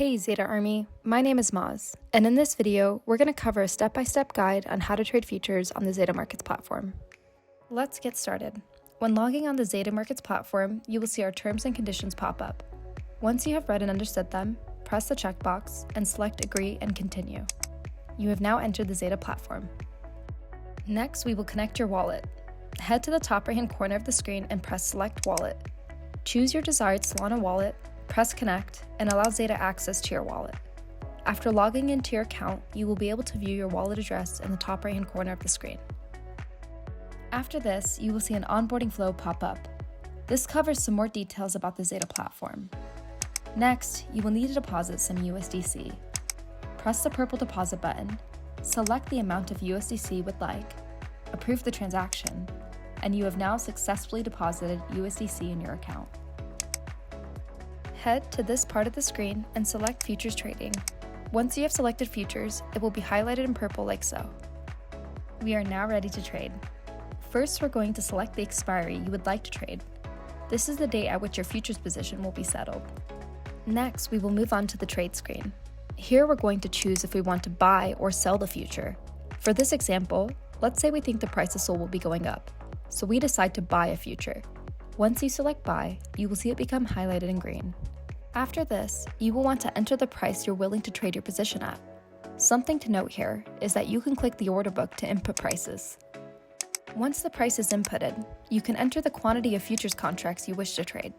Hey Zeta Army, my name is Maz, and in this video, we're going to cover a step-by-step guide on how to trade futures on the Zeta Markets platform. Let's get started. When logging on the Zeta Markets platform, you will see our terms and conditions pop up. Once you have read and understood them, press the checkbox and select Agree and Continue. You have now entered the Zeta platform. Next, we will connect your wallet. Head to the top right-hand corner of the screen and press Select Wallet. Choose your desired Solana wallet, press Connect, and allow Zeta access to your wallet. After logging into your account, you will be able to view your wallet address in the top right-hand corner of the screen. After this, you will see an onboarding flow pop up. This covers some more details about the Zeta platform. Next, you will need to deposit some USDC. Press the purple deposit button, select the amount of USDC you would like, approve the transaction, and you have now successfully deposited USDC in your account. Head to this part of the screen and select Futures Trading. Once you have selected Futures, it will be highlighted in purple like so. We are now ready to trade. First, we're going to select the expiry you would like to trade. This is the date at which your futures position will be settled. Next, we will move on to the trade screen. Here we're going to choose if we want to buy or sell the future. For this example, let's say we think the price of SOL will be going up, so we decide to buy a future. Once you select buy, you will see it become highlighted in green. After this, you will want to enter the price you're willing to trade your position at. Something to note here is that you can click the order book to input prices. Once the price is inputted, you can enter the quantity of futures contracts you wish to trade.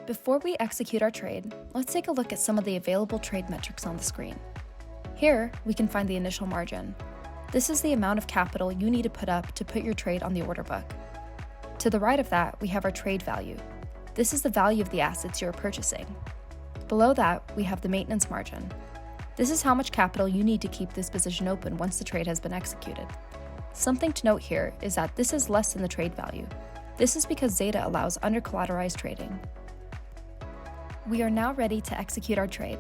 Before we execute our trade, let's take a look at some of the available trade metrics on the screen. Here, we can find the initial margin. This is the amount of capital you need to put up to put your trade on the order book. To the right of that, we have our trade value. This is the value of the assets you are purchasing. Below that, we have the maintenance margin. This is how much capital you need to keep this position open once the trade has been executed. Something to note here is that this is less than the trade value. This is because Zeta allows under-collateralized trading. We are now ready to execute our trade.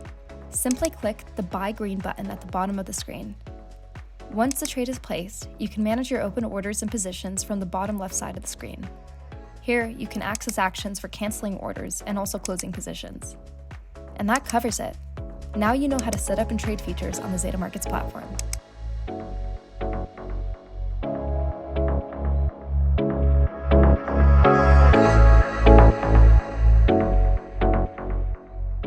Simply click the Buy Green button at the bottom of the screen. Once the trade is placed, you can manage your open orders and positions from the bottom left side of the screen. Here, you can access actions for canceling orders and also closing positions. And that covers it. Now you know how to set up and trade futures on the Zeta Markets platform.